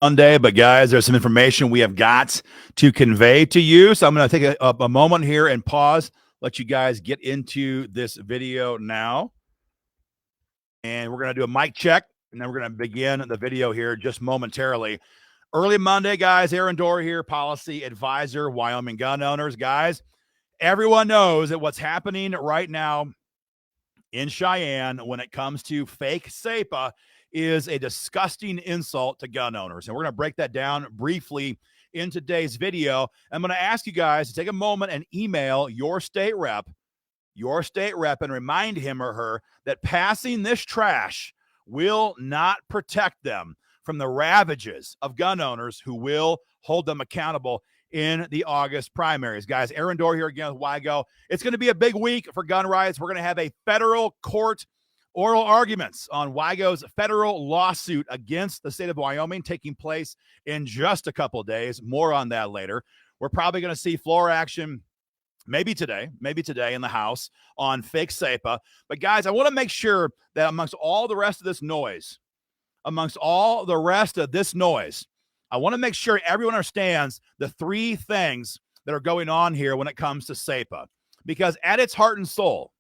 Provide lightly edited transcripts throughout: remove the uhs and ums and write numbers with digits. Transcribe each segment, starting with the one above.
Monday, but guys, there's some information we have got to convey to you. So I'm going to take a moment here and pause, let you guys get into this video now. And we're going to do a mic check, and then we're going to begin the video here just momentarily. Early Monday, guys, Aaron Dorr here, policy advisor, Wyoming gun owners. Guys, everyone knows that what's happening right now in Cheyenne when it comes to fake SAPA is a disgusting insult to gun owners. And we're going to break that down briefly in today's video. I'm going to ask you guys to take a moment and email your state rep, and remind him or her that passing this trash will not protect them from the ravages of gun owners who will hold them accountable in the August primaries. Guys, Aaron Dorr here again with WYGO. It's going to be a big week for gun rights. We're going to have a federal court oral arguments on WYGO's federal lawsuit against the state of Wyoming taking place in just a couple of days. More on that later. We're probably going to see floor action maybe today in the House on fake SAPA. But guys, I want to make sure that amongst all the rest of this noise, I want to make sure everyone understands the three things that are going on here when it comes to SAPA. Because at its heart and soul,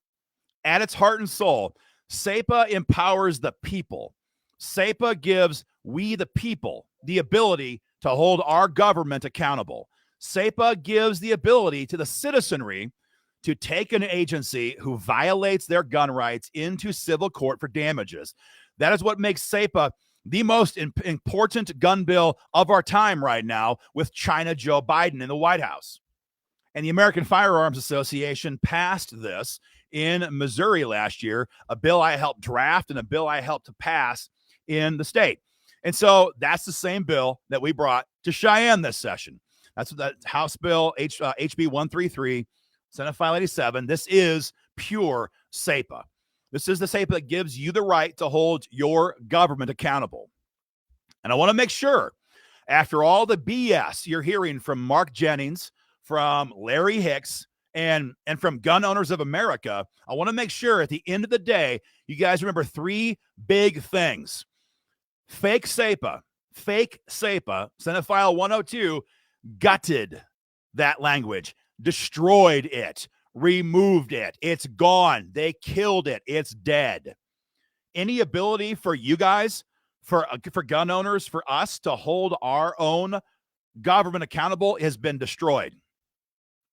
SAPA empowers the people. SAPA gives we the people the ability to hold our government accountable. SAPA gives the ability to the citizenry to take an agency who violates their gun rights into civil court for damages. That is what makes SAPA the most important gun bill of our time right now, with China Joe Biden in the White House. And the American Firearms Association passed this in Missouri last year, a bill I helped draft and a bill I helped to pass in the state. And so that's the same bill that we brought to Cheyenne this session. That's that House Bill HB 133, Senate File 87. This is pure SAPA. This is the SAPA that gives you the right to hold your government accountable. And I want to make sure, after all the BS you're hearing from Mark Jennings, from Larry Hicks, and from Gun Owners of America, I want to make sure at the end of the day, you guys remember three big things. Fake SAPA, Senate File 102, gutted that language, destroyed it, removed it. It's gone. They killed it. It's dead. Any ability for you guys, for gun owners, for us to hold our own government accountable has been destroyed.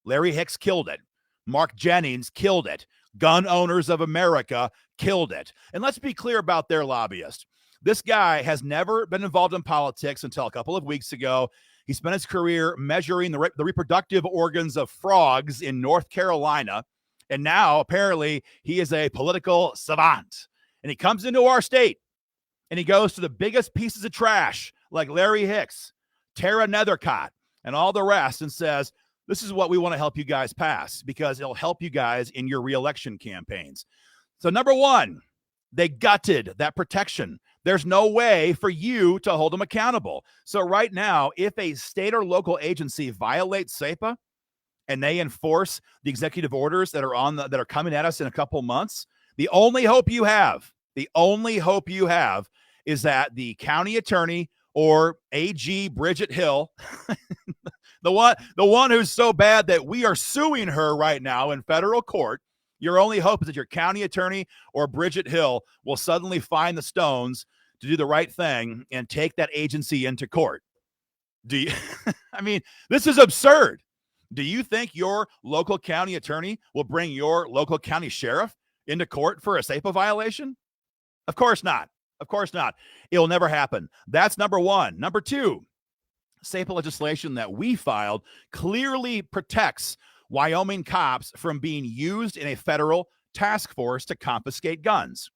Larry Hicks killed it. Mark Jennings killed it. Gun Owners of America killed it. And let's be clear about their lobbyist. This guy has never been involved in politics until a couple of weeks ago. He spent his career measuring the reproductive organs of frogs in North Carolina. And now, apparently, he is a political savant. And he comes into our state, and he goes to the biggest pieces of trash, like Larry Hicks, Tara Nethercott, and all the rest, and says, this is what we want to help you guys pass, because it'll help you guys in your reelection campaigns. So number one, they gutted that protection. There's no way for you to hold them accountable. So right now, if a state or local agency violates SAPA and they enforce the executive orders that are coming at us in a couple months, the only hope you have is that the county attorney or AG Bridget Hill, the one who's so bad that we are suing her right now in federal court. Your only hope is that your county attorney or Bridget Hill will suddenly find the stones to do the right thing and take that agency into court. I mean, this is absurd. Do you think your local county attorney will bring your local county sheriff into court for a SAPA violation? Of course not. It'll never happen. That's number one. Number two, SAPA legislation that we filed clearly protects Wyoming cops from being used in a federal task force to confiscate guns.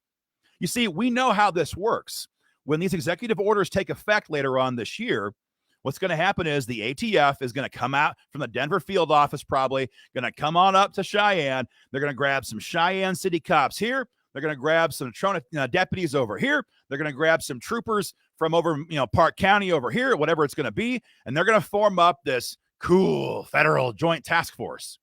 You see, we know how this works. When these executive orders take effect later on this year, what's going to happen is the ATF is going to come out from the Denver field office, probably going to come on up to Cheyenne. They're going to grab some Cheyenne city cops here. They're going to grab some deputies over here. They're going to grab some troopers from over, Park County over here, whatever it's going to be. And they're going to form up this cool federal joint task force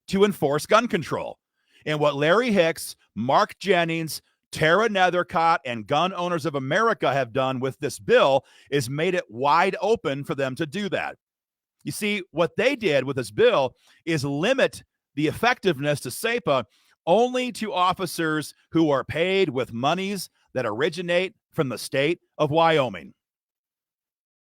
to enforce gun control. And what Larry Hicks, Mark Jennings, Tara Nethercott and Gun Owners of America have done with this bill is made it wide open for them to do that. You see, what they did with this bill is limit the effectiveness to SAPA only to officers who are paid with monies that originate from the state of Wyoming.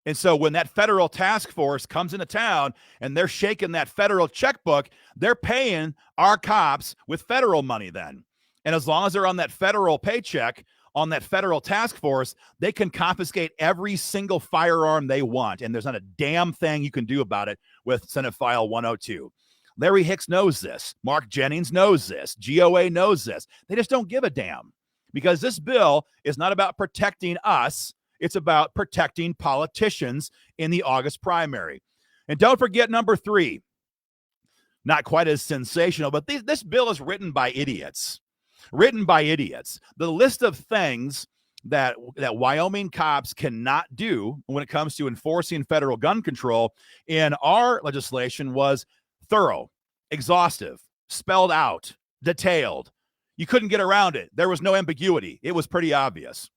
And so when that federal task force comes into town and they're shaking that federal checkbook, they're paying our cops with federal money then. And as long as they're on that federal paycheck, on that federal task force, they can confiscate every single firearm they want. And there's not a damn thing you can do about it with Senate File 102. Larry Hicks knows this. Mark Jennings knows this. GOA knows this. They just don't give a damn because this bill is not about protecting us. It's about protecting politicians in the August primary. And don't forget number 3. Not quite as sensational, but this bill is written by idiots. Written by idiots. The list of things that Wyoming cops cannot do when it comes to enforcing federal gun control in our legislation was thorough, exhaustive, spelled out, detailed. You couldn't get around it. There was no ambiguity. It was pretty obvious.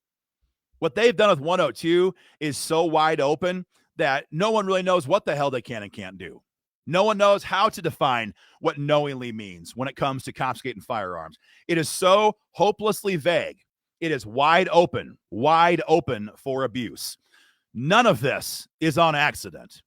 What they've done with 102 is so wide open that no one really knows what the hell they can and can't do. No one knows how to define what knowingly means when it comes to confiscating firearms. It is so hopelessly vague. It is wide open for abuse. None of this is on accident.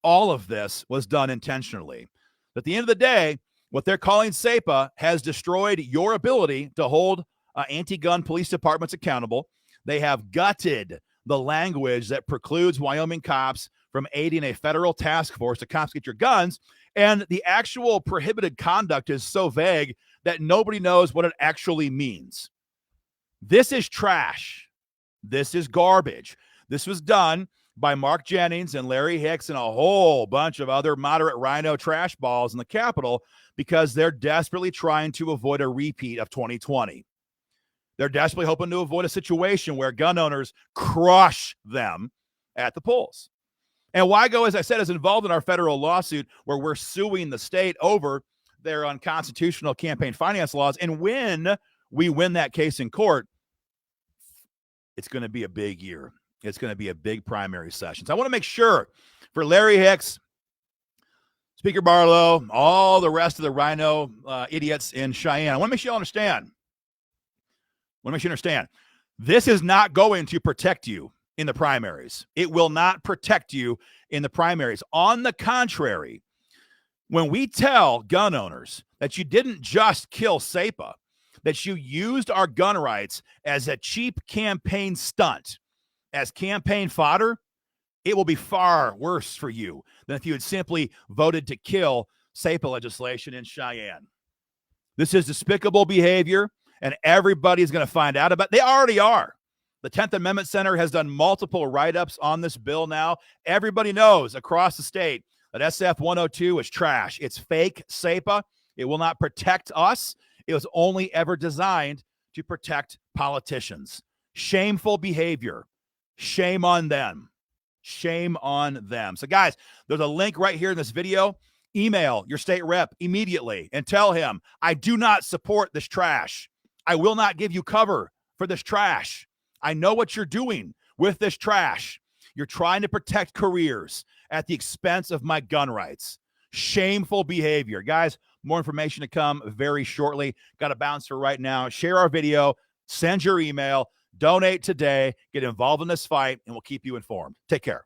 All of this was done intentionally. At the end of the day, what they're calling SAPA has destroyed your ability to hold anti-gun police departments accountable. They have gutted the language that precludes Wyoming cops from aiding a federal task force to confiscate your guns. And the actual prohibited conduct is so vague that nobody knows what it actually means. This is trash. This is garbage. This was done by Mark Jennings and Larry Hicks and a whole bunch of other moderate rhino trash balls in the Capitol because they're desperately trying to avoid a repeat of 2020. They're desperately hoping to avoid a situation where gun owners crush them at the polls. And WYGO, as I said, is involved in our federal lawsuit where we're suing the state over their unconstitutional campaign finance laws. And when we win that case in court, it's going to be a big year. It's going to be a big primary session. So I want to make sure for Larry Hicks, Speaker Barlow, all the rest of the rhino idiots in Cheyenne, I want to make sure you understand. This is not going to protect you in the primaries. It will not protect you in the primaries. On the contrary, when we tell gun owners that you didn't just kill SAPA, that you used our gun rights as a cheap campaign stunt, as campaign fodder, it will be far worse for you than if you had simply voted to kill SAPA legislation in Cheyenne. This is despicable behavior, and everybody's going to find out about it. They already are. The 10th Amendment Center has done multiple write-ups on this bill now. Everybody knows across the state that SF 102 is trash. It's fake SAPA. It will not protect us. It was only ever designed to protect politicians. Shameful behavior. Shame on them. Shame on them. So, guys, there's a link right here in this video. Email your state rep immediately and tell him, I do not support this trash. I will not give you cover for this trash. I know what you're doing with this trash. You're trying to protect careers at the expense of my gun rights. Shameful behavior. Guys, more information to come very shortly. Got to bounce for right now. Share our video. Send your email. Donate today. Get involved in this fight, and we'll keep you informed. Take care.